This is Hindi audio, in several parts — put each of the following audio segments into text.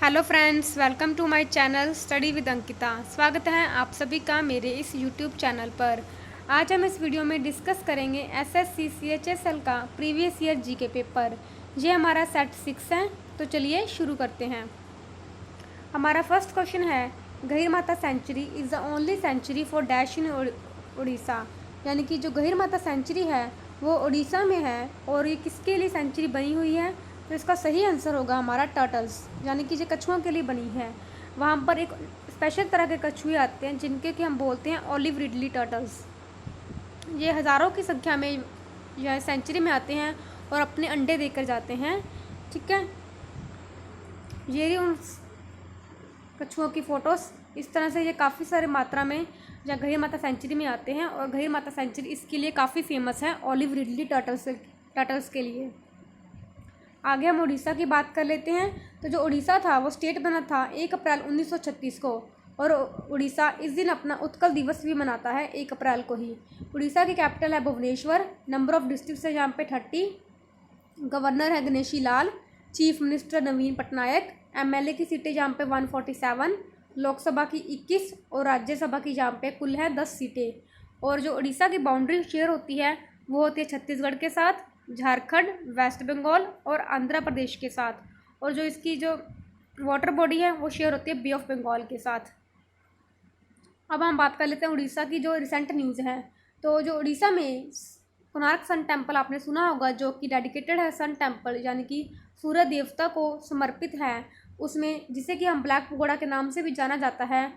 Hello friends, welcome to my channel study with Ankita. स्वागत है आप सभी का मेरे इस यूट्यूब चैनल पर। आज हम इस वीडियो में डिस्कस करेंगे एसएससी CHSL का प्रीवियस ईयर जीके पेपर। ये हमारा सेट 6 है, तो चलिए शुरू करते हैं। हमारा फर्स्ट क्वेश्चन है, Gahirmatha sanctuary is the only sanctuary for dash in Orissa. यानी कि जो गहीर माता सेंचुरी है वो उड़ीसा में है, और ये किसके लिए सेंचुरी बनी हुई है? तो इसका सही आंसर होगा हमारा टर्टल्स, यानी कि जो कछुओं के लिए बनी है। वहाँ पर एक स्पेशल तरह के कछुए आते हैं जिनके कि हम बोलते हैं ऑलिव रिडली टर्टल्स। ये हज़ारों की संख्या में यह सेंचुरी में आते हैं और अपने अंडे देकर जाते हैं। ठीक है, ये उन कछुओं की फ़ोटोज़ इस तरह से ये काफ़ी सारे मात्रा में या गहीर माता सेंचुरी में आते हैं, और गहीर माता सेंचुरी इसके लिए काफ़ी फेमस है, ऑलिव रिडली टर्टल्स के लिए। आगे हम उड़ीसा की बात कर लेते हैं। तो जो उड़ीसा था वो स्टेट बना था 1 अप्रैल 1936 को, और उड़ीसा इस दिन अपना उत्कल दिवस भी मनाता है 1 अप्रैल को ही। उड़ीसा की कैपिटल है भुवनेश्वर। नंबर ऑफ डिस्ट्रिक्ट्स है यहाँ पे 30। गवर्नर है गणेशी लाल। चीफ मिनिस्टर नवीन पटनायक। एमएलए की सीटें यहाँ पे 147, लोकसभा की 21 और राज्यसभा की यहाँ पे कुल है 10 सीटें। और जो उड़ीसा की बाउंड्री शेयर होती है वो होती है छत्तीसगढ़ के साथ, झारखंड, वेस्ट बंगाल और आंध्र प्रदेश के साथ। और जो इसकी जो वाटर बॉडी है वो शेयर होती है बे ऑफ बंगाल के साथ। अब हम बात कर लेते हैं उड़ीसा की जो रिसेंट न्यूज़ है। तो जो उड़ीसा में कोणार्क सन टेम्पल आपने सुना होगा, जो कि डेडिकेटेड है सन टेम्पल, यानी कि सूर्य देवता को समर्पित है। उसमें जिसे कि हम ब्लैक पगोड़ा के नाम से भी जाना जाता है,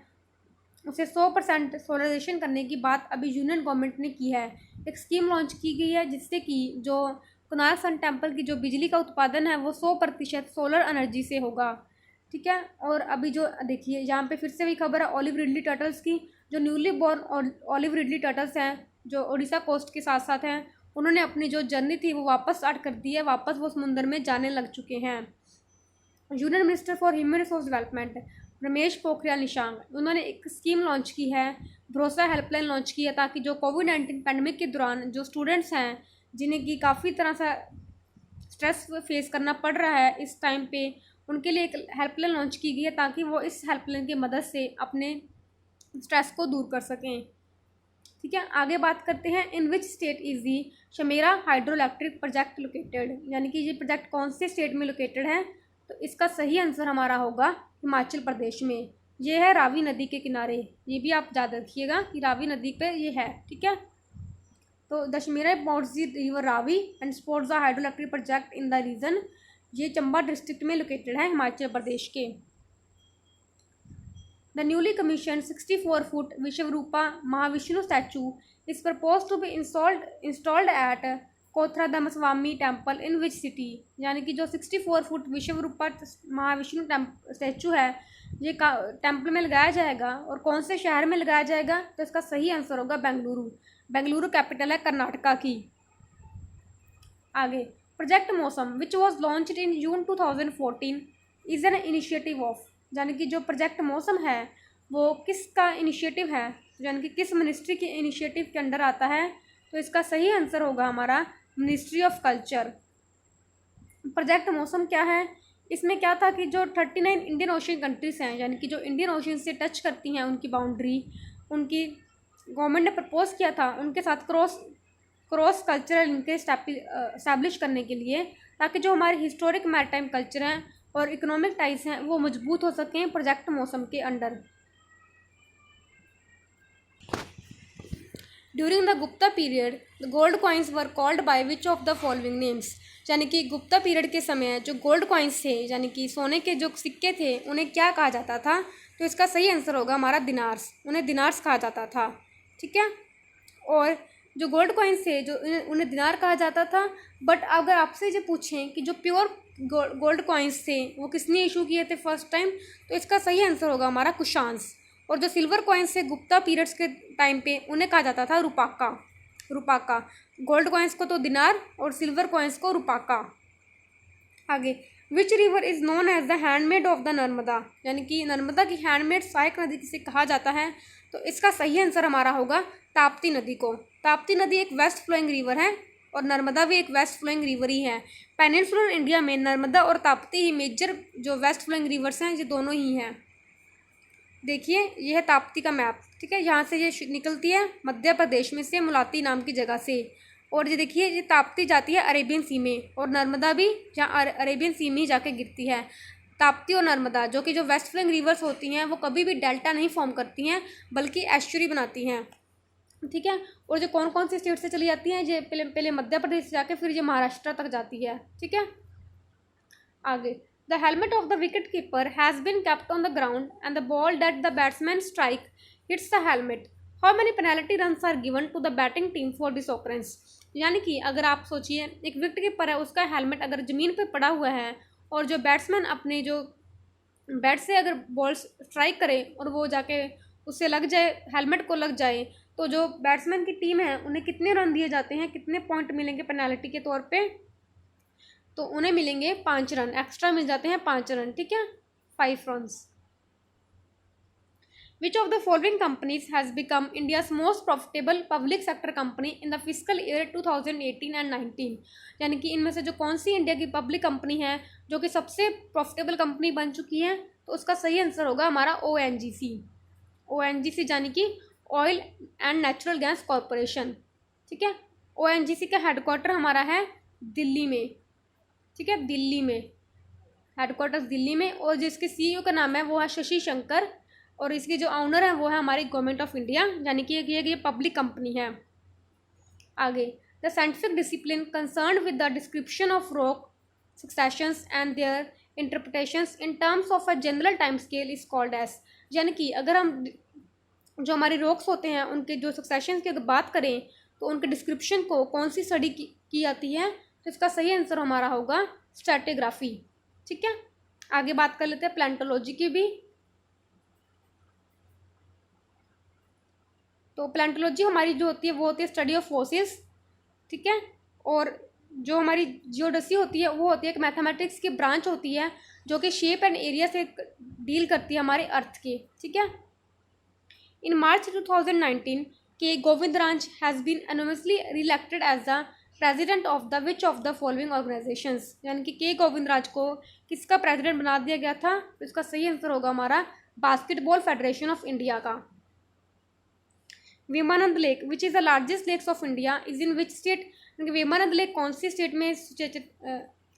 उसे 100% सोलराइजेशन करने की बात अभी यूनियन गवर्नमेंट ने की है। एक स्कीम लॉन्च की गई है जिससे कि जो कोणार्क सन टेम्पल की जो बिजली का उत्पादन है वो 100% सोलर एनर्जी से होगा। ठीक है, और अभी जो देखिए यहाँ पे फिर से भी खबर है ऑलिव रिडली टर्टल्स की। जो newly born olive ridley turtles हैं जो उड़ीसा कोस्ट के साथ साथ हैं, उन्होंने अपनी जो जर्नी थी वो वापस स्टार्ट कर दी है, वापस वो समुद्र में जाने लग चुके हैं। Union minister for human resource development Ramesh Pokhriyal Nishank, उन्होंने एक स्कीम लॉन्च की है, भरोसा हेल्पलाइन लॉन्च की है, ताकि जो कोविड-19 पैंडमिक के दौरान जो स्टूडेंट्स हैं जिन्हें कि काफ़ी तरह से स्ट्रेस फेस करना पड़ रहा है इस टाइम पे, उनके लिए एक हेल्पलाइन लॉन्च की गई है, ताकि वो इस हेल्पलाइन की मदद से अपने स्ट्रेस को दूर कर सकें। ठीक है, आगे बात करते हैं, in which state is the Chamera hydro electric project located. यानी कि ये प्रोजेक्ट कौन से स्टेट में लोकेटेड है? तो इसका सही आंसर हमारा होगा हिमाचल प्रदेश में। ये है रावी नदी के किनारे, ये भी आप याद रखिएगा कि रावी नदी पे ये है। ठीक है, तो the Chamera borders the river Ravi and supports the hydro electric project in the region. ये चंबा डिस्ट्रिक्ट में लोकेटेड है हिमाचल प्रदेश के। The newly commission 64 foot Vishwaroopa Mahavishnu statue is propose to be installed at Kotharadamaswamy temple in which city. यानी कि जो 64 फुट विश्वरूपा महाविष्णु स्टैचू है ये टेम्पल में लगाया जाएगा, और कौन से शहर में लगाया जाएगा? तो इसका सही आंसर होगा बेंगलुरु। बेंगलुरु कैपिटल है कर्नाटका की। आगे, प्रोजेक्ट मौसम which was launched in June 2014 is an initiative of. यानी कि जो प्रोजेक्ट मौसम है वो किसका इनिशिएटिव है, यानी कि किस मिनिस्ट्री के इनिशिएटिव के अंडर आता है? तो इसका सही आंसर होगा हमारा मिनिस्ट्री ऑफ कल्चर। प्रोजेक्ट मौसम क्या है? इसमें क्या था कि जो 39 इंडियन ओशियन कंट्रीज़ हैं, यानी कि जो इंडियन ओशियन से टच करती हैं उनकी बाउंड्री, उनकी गवर्नमेंट ने प्रपोज किया था उनके साथ क्रॉस कल्चरल लिंकेज इस्टेब्लिश करने के लिए, ताकि जो हमारे हिस्टोरिक मैरीटाइम कल्चर हैं और इकोनॉमिक टाइज हैं वो मजबूत हो सकें प्रोजेक्ट मौसम के under. During the Gupta period the gold coins were called by which of the following names. यानी कि गुप्ता पीरियड के समय जो गोल्ड कॉइन्स थे, यानी कि सोने के जो सिक्के थे, उन्हें क्या कहा जाता था? तो इसका सही आंसर होगा हमारा दिनार्स। उन्हें दिनार्स कहा जाता था। ठीक है, और जो गोल्ड कॉइन्स थे जो उन्हें दिनार कहा जाता था। बट अगर आपसे जो पूछें कि जो प्योर गोल्ड कॉइन्स थे वो किसने इशू किए थे फर्स्ट टाइम, तो इसका सही आंसर होगा हमारा कुशांस। और जो सिल्वर कॉइन्स थे गुप्ता पीरियड्स के टाइम पे, उन्हें कहा जाता था रुपाका। गोल्ड कॉइन्स को तो दिनार और सिल्वर कॉइन्स को रुपाका। आगे, which river is known as the handmaid of the Narmada. यानी कि नर्मदा की हैंडमेड सहायक नदी किसे कहा जाता है? तो इसका सही आंसर हमारा होगा ताप्ती नदी को। ताप्ती नदी एक वेस्ट फ्लोइंग रिवर है और नर्मदा भी एक वेस्ट फ्लोइंग रिवर ही है। पेनिनसुलर इंडिया में नर्मदा और ताप्ती ही मेजर जो वेस्ट फ्लोइंग रिवर्स हैं, ये दोनों ही हैं। देखिए ये है ताप्ती का मैप, ठीक है। यहाँ से ये निकलती है मध्य प्रदेश में से, मुलाती नाम की जगह से। और ये देखिए ये ताप्ती जाती है अरेबियन सी में, और नर्मदा भी जहाँ अरेबियन सी में ही जाके गिरती है। ताप्ती और नर्मदा जो कि जो वेस्ट फ्लोइंग रिवर्स होती हैं वो कभी भी डेल्टा नहीं फॉर्म करती हैं, बल्कि एस्चुरी बनाती हैं, ठीक है। और जो कौन कौन सी स्टेट से चली जाती हैं, ये पहले मध्य प्रदेश से जाके फिर ये महाराष्ट्र तक जाती है, ठीक है। आगे, the helmet of the wicketkeeper has been kept on the ground and the ball that the batsman strike hits the helmet. How many penalty runs are given to the batting team for this occurrence. यानी कि अगर आप सोचिए एक विकेट कीपर है, उसका हेलमेट अगर ज़मीन पर पड़ा हुआ है और जो बैट्समैन अपने जो बैट से अगर बॉल स्ट्राइक करे और वो जाके उससे लग जाए, हेलमेट को लग जाए, तो जो बैट्समैन की टीम है उन्हें कितने रन दिए जाते हैं, कितने पॉइंट मिलेंगे पेनल्टी के तौर पे। तो उन्हें मिलेंगे 5 रन, एक्स्ट्रा मिल जाते हैं 5 रन, ठीक है, 5 runs. Which of the following companies has become India's most profitable public sector company in the fiscal year 2018 and 19। यानी कि इनमें से जो कौन सी इंडिया की पब्लिक कंपनी है जो कि सबसे प्रॉफिटेबल कंपनी बन चुकी है, तो उसका सही आंसर होगा हमारा ONGC। ONGC यानी कि oil and natural gas corporation, ठीक है। ONGC का हेडक्वार्टर हमारा है दिल्ली में, ठीक है, दिल्ली में हेडक्वार्टर्स दिल्ली में। और जिसके CEO का नाम है वो है शशि शंकर, और इसकी जो ऑनर है वो है हमारी गवर्नमेंट ऑफ इंडिया, यानी कि ये पब्लिक कंपनी है। आगे, the scientific discipline concern with the description of rock successions and their interpretations in terms of a general time scale is called as. यानी कि अगर हम जो हमारे रॉक्स होते हैं उनके जो सक्सेशन की अगर बात करें तो उनके डिस्क्रिप्शन को कौन सी स्टडी की जाती है, तो इसका सही आंसर हमारा होगा स्ट्रैटिग्राफी, ठीक है। आगे बात कर लेते हैं प्लांटोलॉजी की भी। तो प्लांटोलॉजी हमारी जो होती है वो होती है स्टडी ऑफ फॉसिल्स, ठीक है। और जो हमारी जियोडसी होती है वो होती है एक मैथमेटिक्स की ब्रांच होती है जो कि शेप एंड एरिया से डील करती है हमारे अर्थ के, ठीक है। इन March 2019 K Govindaraj has been unanimously reelected as the president of the which of the following organisations. यानी कि के गोविंदराज को किसका प्रेजिडेंट बना दिया गया था, तो इसका सही आंसर होगा हमारा बास्केटबॉल फेडरेशन ऑफ इंडिया का। Vembanad lake which is the largest lakes of India is in which state. Vembanad lake कौन सी स्टेट में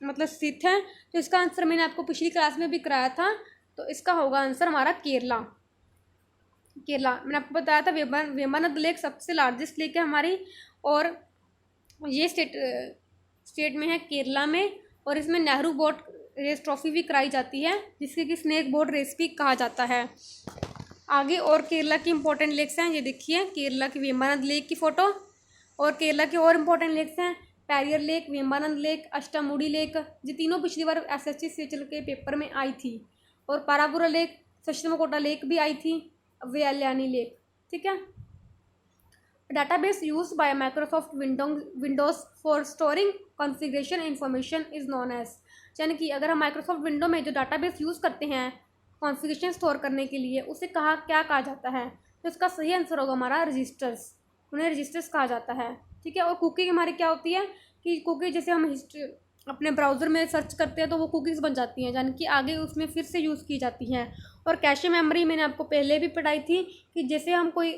मतलब स्थित है, तो इसका आंसर मैंने आपको पिछली क्लास में भी कराया था, तो इसका होगा आंसर हमारा केरला। केरला मैंने आपको बताया था वेमानंद लेक सबसे लार्जेस्ट लेक है हमारी, और ये स्टेट में है केरला में। और इसमें नेहरू बोट रेस ट्रॉफी भी कराई जाती है जिसके कि स्नेक बोट रेस भी कहा जाता है। आगे और केरला की इंपॉर्टेंट लेक्स हैं, ये देखिए केरला की वेमानंद लेक की फ़ोटो। और केरला के और इम्पोर्टेंट लेक्स हैं पैरियर लेक, वेम्बानंद लेक, अष्टामुड़ी लेक, ये तीनों पिछली बार SSC CHL के पेपर में आई थी। और पारापुरा लेक, सश्रमकोटा लेक भी आई थी, वेल्यानी लेक, ठीक है। Database used by Microsoft Windows for storing configuration information is known as. यानी कि अगर हम माइक्रोसॉफ्ट विंडो में जो डाटाबेस यूज़ करते हैं कॉन्फ़िगरेशन स्टोर करने के लिए, उसे क्या कहा जाता है, तो इसका सही आंसर होगा हमारा रजिस्टर्स, उन्हें रजिस्टर्स कहा जाता है, ठीक है। और कुकी हमारी क्या होती है कि कुकी जैसे हम अपने ब्राउज़र में सर्च करते हैं तो वो कुकीज़ बन जाती हैं, यानी कि आगे उसमें फिर से यूज़ की जाती हैं। और कैशे मेमोरी मैंने आपको पहले भी पढ़ाई थी कि जैसे हम कोई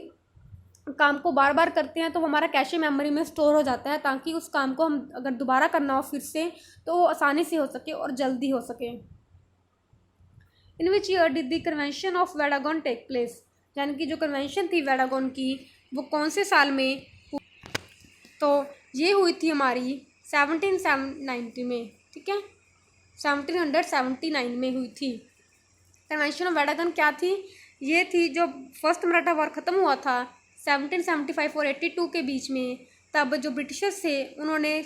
काम को बार बार करते हैं तो वो हमारा कैशे मेमोरी में स्टोर हो जाता है, ताकि उस काम को हम अगर दोबारा करना हो फिर से तो वो आसानी से हो सके और जल्दी हो सके। In which year did the convention of वेडागन टेक प्लेस। यानी कि जो कन्वेंशन थी वेडागन की वो कौन से साल में, तो ये हुई थी हमारी 1790 में, ठीक है, 1779 में हुई थी। कन्वेंशन ऑफ वेडागन क्या थी, ये थी जो फर्स्ट मराठा वॉर ख़त्म हुआ था 1775 और 82 के बीच में। तब जो ब्रिटिशर्स थे उन्होंने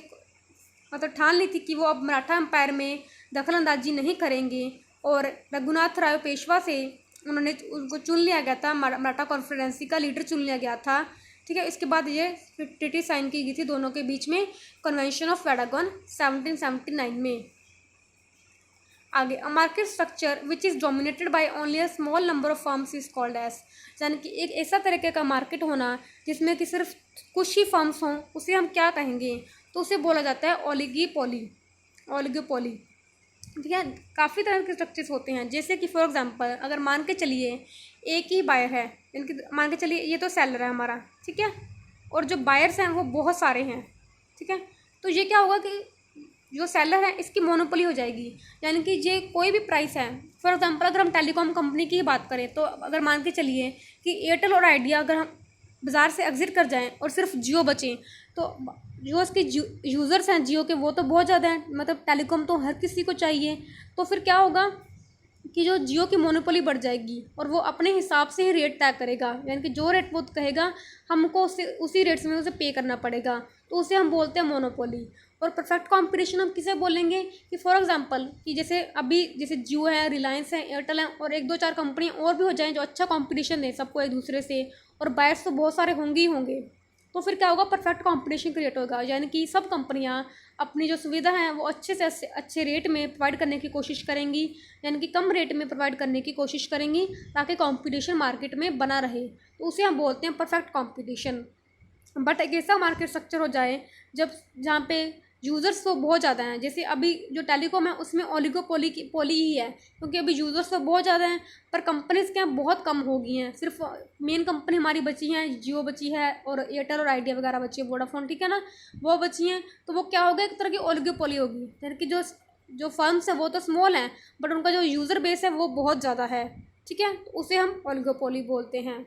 मतलब ठान ली थी कि वो अब मराठा एम्पायर में दखल अंदाजी नहीं करेंगे, और रघुनाथ राय पेशवा से उनको चुन लिया गया था, मराठा कॉन्फ्रेंसी का लीडर चुन लिया गया था, ठीक है। इसके बाद ये ट्रीटी साइन की गई थी दोनों के बीच में, कन्वेंशन ऑफ वेडागन 1779 में। आगे, a market structure which is dominated by only a small number of firms is called as. यानी कि एक ऐसा तरीके का मार्केट होना जिसमें कि सिर्फ कुछ ही फर्म्स हों, उसे हम क्या कहेंगे, तो उसे बोला जाता है ओलिगोपोली। ओलिगोपोली, ठीक है। काफ़ी तरह के स्ट्रक्चर्स होते हैं, जैसे कि फॉर एग्जांपल अगर मान के चलिए एक ही बायर है, इनकी मान के चलिए ये तो सेलर है हमारा, ठीक है, और जो बायर्स हैं वो बहुत सारे हैं, ठीक है। तो ये क्या होगा कि जो सेलर है इसकी मोनोपोली हो जाएगी, यानी कि ये कोई भी प्राइस है। फॉर एग्जांपल अगर हम टेलीकॉम कंपनी की ही बात करें, तो अगर मान के चलिए कि एयरटेल और आइडिया अगर हम बाज़ार से एग्जिट कर जाएं और सिर्फ जियो बचें, तो जो उसके यूज़र्स हैं जियो के वो तो बहुत ज़्यादा हैं, मतलब टेलीकॉम तो हर किसी को चाहिए। तो फिर क्या होगा कि जो जियो की मोनोपोली बढ़ जाएगी और वो अपने हिसाब से ही रेट तय करेगा, यानी कि जो रेट वो कहेगा हमको उसी रेट्स में उसे पे करना पड़ेगा, तो उसे हम बोलते हैं मोनोपोली। और परफेक्ट कंपटीशन हम किसे बोलेंगे कि फॉर एग्जांपल कि जैसे अभी जैसे जियो है, रिलायंस है, एयरटेल है और एक दो चार कंपनियाँ और भी हो जाएं जो अच्छा कंपटीशन दें सबको एक दूसरे से, और बायर्स तो बहुत सारे होंगे ही होंगे, तो फिर क्या होगा, परफेक्ट कंपटीशन क्रिएट होगा, यानी कि सब कंपनियां अपनी जो सुविधा है वो अच्छे से अच्छे रेट में प्रोवाइड करने की कोशिश करेंगी, यानी कि कम रेट में प्रोवाइड करने की कोशिश करेंगी ताकि कंपटीशन मार्केट में बना रहे, तो उसे हम बोलते हैं परफेक्ट कंपटीशन। बट एक ऐसा मार्केट स्ट्रक्चर हो जाए जहाँ पे यूज़र्स तो बहुत ज़्यादा हैं, जैसे अभी जो टेलीकॉम है उसमें ओलिगोपोली की पोली ही है, क्योंकि अभी यूज़र्स तो बहुत ज़्यादा हैं पर कंपनीज़ क्या बहुत कम हो गई हैं, सिर्फ मेन कंपनी हमारी बची हैं, जियो बची है और एयरटेल और आइडिया वगैरह बची है, वोडाफोन, ठीक है ना, वो बची हैं। तो वो क्या होगा, एक तरह की ओलिगोपोली होगी, यानी कि जो फर्म्स है वो तो स्मॉल हैं बट उनका जो यूज़र बेस है वो बहुत ज़्यादा है, ठीक है, तो उसे हम ओलिगोपोली बोलते हैं।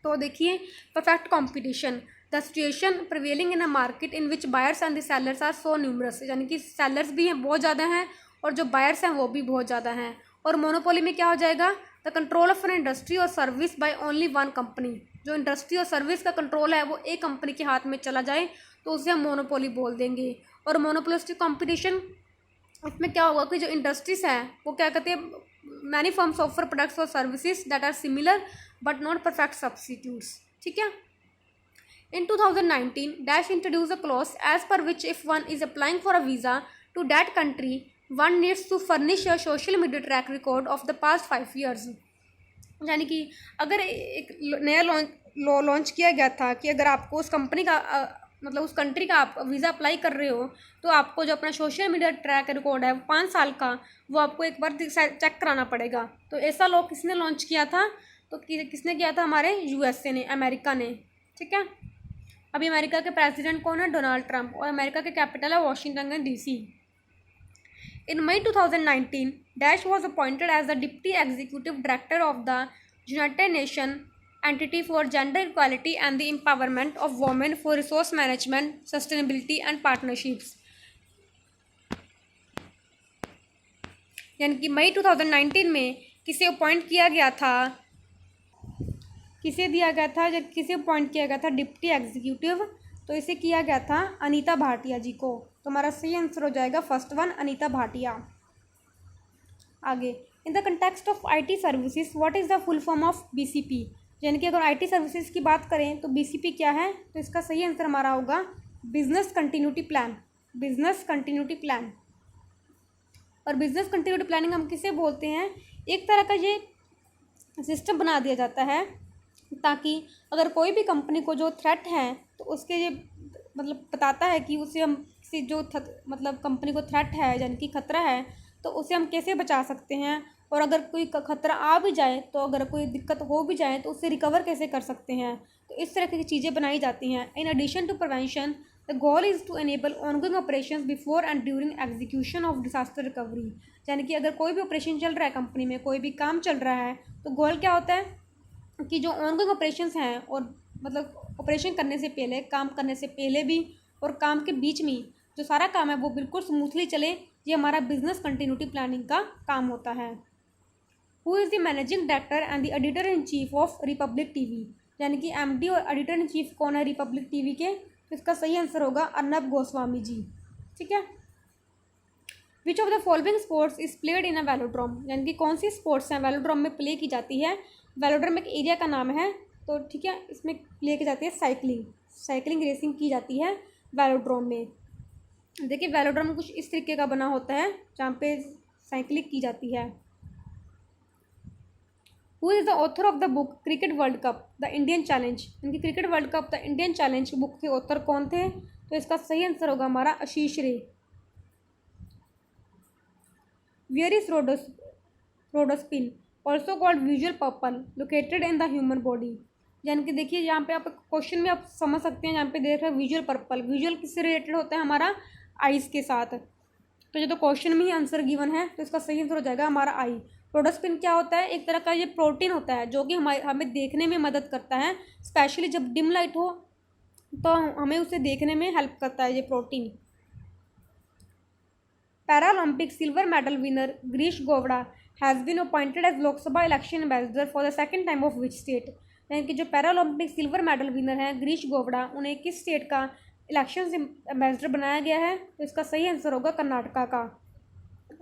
तो देखिए perfect competition, the situation prevailing in a market in which buyers and the sellers are so numerous, यानी कि सेलर्स भी हैं बहुत ज़्यादा हैं और जो बायर्स हैं वो भी बहुत ज़्यादा हैं। और मोनोपोली में क्या हो जाएगा, the control of an industry और service by only one company, जो इंडस्ट्री और सर्विस का कंट्रोल है वो एक कंपनी के हाथ में चला जाए तो उसे हम मोनोपोली बोल देंगे। और मोनोपोलिस्टिक कॉम्पिटिशन इसमें क्या होगा कि जो इंडस्ट्रीज हैं वो क्या कहते हैं, मैनी फर्म्स ऑफर प्रोडक्ट्स और services that are similar but not perfect substitutes, ठीक है। In 2019, Dash introduced a clause as per which if one is applying for a visa to that country, one needs to furnish a social media track record of the past 5 years. यानी कि अगर एक नया लॉ लॉन्च किया गया था कि अगर आपको उस कंपनी का मतलब उस कंट्री का आप वीज़ा अप्लाई कर रहे हो तो आपको जो अपना सोशल मीडिया ट्रैक रिकॉर्ड है 5 साल का वो आपको एक बार चेक कराना पड़ेगा। तो ऐसा लॉ किसने लॉन्च किया था, तो किसने किया था, हमारे यूएसए ने, अमेरिका ने, ठीक है। अभी अमेरिका के प्रेसिडेंट कौन है, डोनाल्ड ट्रंप, और अमेरिका के कैपिटल है Washington DC. In May 2019, dash was appointed as the deputy executive director of the United Nation entity for gender equality and the empowerment of women for resource management, sustainability and partnerships. यानी कि मई 2019 में किसे अपॉइंट किया गया था, किसे दिया गया था, जब किसे अपॉइंट किया गया था, डिप्टी एग्जीक्यूटिव, तो इसे किया गया था अनीता भाटिया जी को। तो हमारा सही आंसर हो जाएगा फर्स्ट वन, अनीता भाटिया। आगे, in the context of IT services what is the full form of BCP, यानी कि अगर आईटी सर्विसेज की बात करें तो बीसीपी क्या है, तो इसका सही आंसर हमारा होगा business continuity plan, business continuity plan. और बिजनेस कंटिन्यूटी प्लानिंग हम किसे बोलते हैं, एक तरह का ये सिस्टम बना दिया जाता है ताकि अगर कोई भी कंपनी को जो थ्रेट है तो उसके ये मतलब बताता है कि उसे हम किसी जो मतलब कंपनी को थ्रेट है यानी कि खतरा है तो उसे हम कैसे बचा सकते हैं, और अगर कोई खतरा आ भी जाए तो अगर कोई दिक्कत हो भी जाए तो उससे रिकवर कैसे कर सकते हैं, तो इस तरह की चीज़ें बनाई जाती हैं। In addition to prevention the goal is to enable ongoing operations before and during execution of disaster recovery, यानी कि अगर कोई भी ऑपरेशन चल रहा है कंपनी में, कोई भी काम चल रहा है तो गोल क्या होता है कि जो ऑनगोइंग ऑपरेशंस हैं और मतलब ऑपरेशन करने से पहले, काम करने से पहले भी और काम के बीच में जो सारा काम है वो बिल्कुल स्मूथली चले, ये हमारा बिजनेस कंटिन्यूटी प्लानिंग का काम होता है। Who is the managing director and the editor in chief of Republic TV, यानी कि एमडी और एडिटर इन चीफ कौन है रिपब्लिक टीवी के, तो इसका सही आंसर होगा अर्नब गोस्वामी जी, ठीक है। विच of the following sports is played in a velodrome, यानी कि कौन सी स्पोर्ट्स हैं वेलोड्रोम में प्ले की जाती है, वेलोड्रोम एक एरिया का नाम है, तो ठीक है, इसमें प्ले की जाती है साइकिलिंग, साइकिलिंग रेसिंग की जाती है वेलोड्रोम में। देखिए वेलोड्रोम कुछ इस तरीके का बना होता है जहाँ पे साइकिलिंग की जाती है। Who is the author of the book cricket world cup the Indian challenge, यानी कि cricket world cup the Indian challenge book के ऑथर कौन थे, तो इसका सही आंसर होगा हमारा आशीष रे। Where is rhodopsin also called visual purple located in the human body. यानी कि देखिए यहाँ पे आप क्वेश्चन में आप समझ सकते हैं, यहाँ पे देख रहे हैं विजुअल पर्पल, विजुअल किससे रिलेटेड होता है हमारा आइज़ के साथ। तो ये तो क्वेश्चन में ही आंसर गिवन है, तो इसका सही आंसर हो जाएगा हमारा आई। रोडोस्पिन क्या होता है? एक तरह का ये प्रोटीन होता है जो कि हमें देखने में मदद करता है, स्पेशली जब डिम लाइट हो तो हमें उसे देखने में हेल्प करता है ये protein. Paralympic silver medal winner Girish Gowda has been appointed as Lok Sabha election ambassador for the second time of which state. यानी कि जो पैरालंपिक सिल्वर मेडल विनर हैं गिरीश गोवड़ा, उन्हें किस स्टेट का इलेक्शन एम्बेसडर बनाया गया है? तो इसका सही आंसर होगा कर्नाटका का।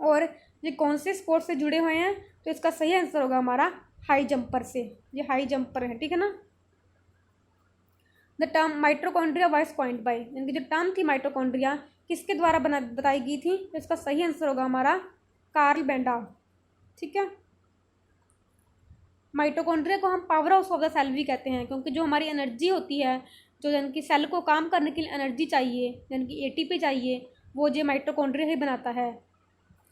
और ये कौन से स्पोर्ट से जुड़े हुए हैं? तो इसका सही आंसर होगा हमारा हाई जंपर से, ये हाई जंपर है, ठीक है ना। The term mitochondria wise coined by, यानी कि जो टर्म थी माइटोकॉन्ड्रिया किसके द्वारा बताई गई थी? तो इसका सही आंसर होगा हमारा कार्ल बेंडा, ठीक है। माइटोकॉन्ड्रिया को हम powerhouse of the cell भी कहते हैं, क्योंकि जो हमारी एनर्जी होती है, जो यानी कि सेल को काम करने के लिए एनर्जी चाहिए, यानी कि एटीपी चाहिए, वो जो माइटोकॉन्ड्रिया ही बनाता है।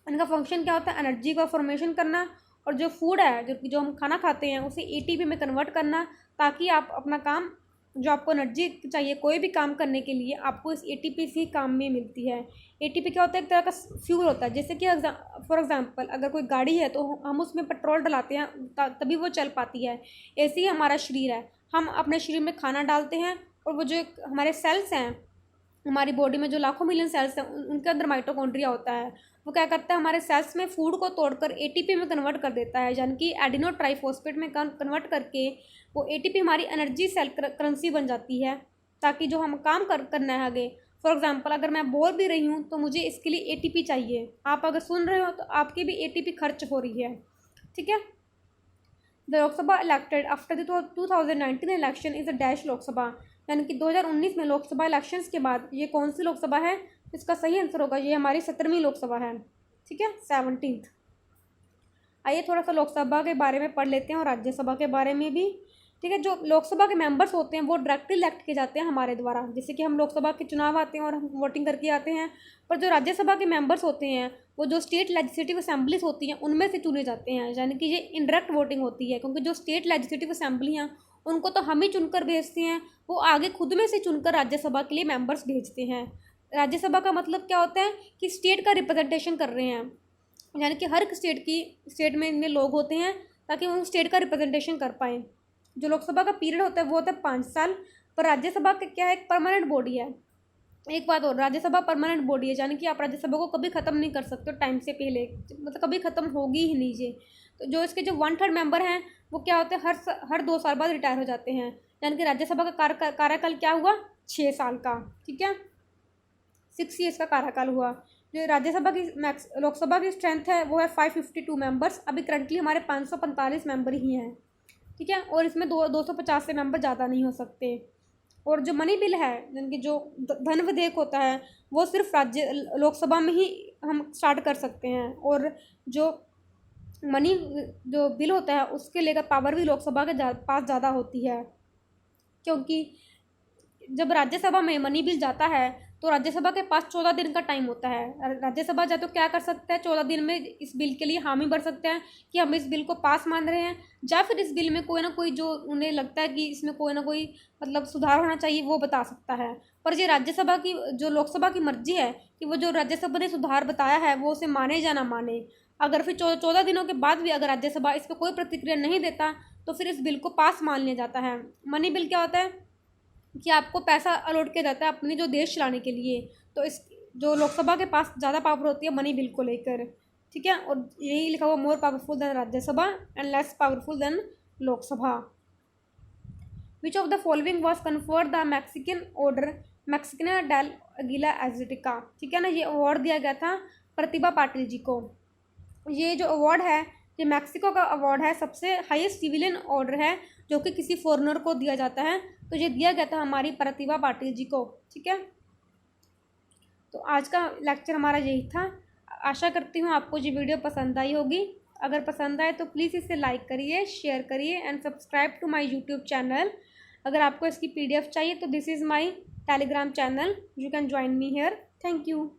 इनका फंक्शन क्या होता है? एनर्जी का फॉर्मेशन करना, और जो फूड है जो हम खाना खाते हैं उसे एटीपी में कन्वर्ट करना, ताकि आप अपना काम, जो आपको एनर्जी चाहिए कोई भी काम करने के लिए, आपको इस एटीपी से ही काम में मिलती है। एटीपी क्या होता है? एक तरह का फ्यूल होता है। जैसे कि फॉर एग्जांपल अगर कोई गाड़ी है तो हम उसमें पेट्रोल डलाते हैं तभी वो चल पाती है। ऐसे ही हमारा शरीर है, हम अपने शरीर में खाना डालते हैं और वो जो हमारे सेल्स हैं, हमारी बॉडी में जो लाखों मिलियन सेल्स हैं, उनके अंदर माइटोकॉन्ड्रिया होता है। वो क्या करता है? हमारे सेल्स में फूड को तोड़कर एटीपी में कन्वर्ट कर देता है, यानी कि एडिनो ट्राइफॉस्फेट में कन्वर्ट करके वो एटीपी हमारी एनर्जी सेल करेंसी बन जाती है, ताकि जो हम काम करना है आगे। फॉर एग्जांपल अगर मैं बोल भी रही हूँ तो मुझे इसके लिए एटीपी चाहिए, आप अगर सुन रहे हो तो आपकी भी एटीपी खर्च हो रही है, ठीक है। The Lok Sabha elected after the 2019 election is a dash Lok Sabha, यानी कि 2019 में लोकसभा इलेक्शंस के बाद ये कौन सी लोकसभा है? इसका सही आंसर होगा ये हमारी 17वीं लोकसभा है, ठीक है, 17th। आइए थोड़ा सा लोकसभा के बारे में पढ़ लेते हैं और राज्यसभा के बारे में भी, ठीक है। जो लोकसभा के मेंबर्स होते हैं वो डायरेक्टली इलेक्ट किए जाते हैं हमारे द्वारा, जैसे कि हम लोकसभा के चुनाव आते हैं और हम वोटिंग करके आते हैं। पर जो राज्यसभा के मेंबर्स होते हैं वो जो स्टेट लेजिस्लेटिव असेंबलीज होती हैं उनमें से चुने जाते हैं, यानी कि ये इनडायरेक्ट वोटिंग होती है, क्योंकि जो स्टेट लेजिस्लेटिव असेंबली हैं उनको तो हम ही चुनकर भेजते हैं, वो आगे खुद में से चुनकर राज्यसभा के लिए मेंबर्स भेजते हैं। राज्यसभा का मतलब क्या होता है? कि स्टेट का रिप्रेजेंटेशन कर रहे हैं, यानी कि हर स्टेट में इनमें लोग होते हैं ताकि वो स्टेट का रिप्रेजेंटेशन कर पाएँ। जो लोकसभा का पीरियड होता है वो होता है 5 साल, पर राज्यसभा का क्या है? एक परमानेंट बॉडी है। एक बात और, राज्यसभा परमानेंट बॉडी है, यानी कि आप राज्यसभा को कभी ख़त्म नहीं कर सकते हो टाइम से पहले, मतलब कभी ख़त्म होगी ही नहीं ये। तो जो इसके जो 1/3 मेंबर हैं वो क्या होते हैं? हर 2 साल बाद रिटायर हो जाते हैं, यानी कि राज्यसभा का कार्यकाल क्या हुआ? 6 साल का, ठीक है, 6 ईयर्स का कार्यकाल हुआ। जो राज्यसभा की लोकसभा की स्ट्रेंथ है वो है 552 मेंबर्स, अभी करंटली हमारे 545 मेंबर ही हैं, ठीक है। और इसमें 250 से मेंबर ज़्यादा नहीं हो सकते। और जो मनी बिल है, यानी कि जो धन विधेयक होता है, वो सिर्फ लोकसभा में ही हम स्टार्ट कर सकते हैं, और जो बिल होता है उसके लेकर पावर भी लोकसभा के पास ज़्यादा होती है, क्योंकि जब राज्यसभा में मनी बिल जाता है तो राज्यसभा के पास 14 दिन का टाइम होता है। राज्यसभा या तो क्या कर सकता है? 14 दिन में इस बिल के लिए हामी भर सकते हैं कि हम इस बिल को पास मान रहे हैं, या फिर इस बिल में कोई ना कोई जो उन्हें लगता है कि इसमें कोई ना कोई मतलब सुधार होना चाहिए वो बता सकता है। पर ये राज्यसभा की, जो लोकसभा की मर्जी है कि वो जो राज्यसभा ने सुधार बताया है वो उसे माने या ना माने। अगर फिर 14 दिनों के बाद भी अगर राज्यसभा इस पर कोई प्रतिक्रिया नहीं देता तो फिर इस बिल को पास मान लिया जाता है। मनी बिल क्या होता है? कि आपको पैसा अलॉट किया जाता है अपने जो देश चलाने के लिए, तो इस जो लोकसभा के पास ज़्यादा पावर होती है मनी बिल को लेकर, ठीक है। और यही लिखा हुआ more powerful than Rajya Sabha and less powerful than Lok Sabha. Which of the following was conferred the Mexican order Mexicana del Aguila Azteca, ठीक है ना। ये अवार्ड दिया गया था प्रतिभा पाटिल जी को। ये जो अवार्ड है ये मैक्सिको का अवार्ड है, सबसे हाईएस्ट सिविलियन ऑर्डर है जो कि किसी फॉरेनर को दिया जाता है, तो ये दिया गया था हमारी प्रतिभा पाटिल जी को, ठीक है। तो आज का लेक्चर हमारा यही था। आशा करती हूँ आपको ये वीडियो पसंद आई होगी। अगर पसंद आए तो प्लीज़ इसे लाइक करिए, शेयर करिए and subscribe to my YouTube channel अगर आपको इसकी PDF चाहिए तो this is my Telegram channel, you can join me here. Thank you.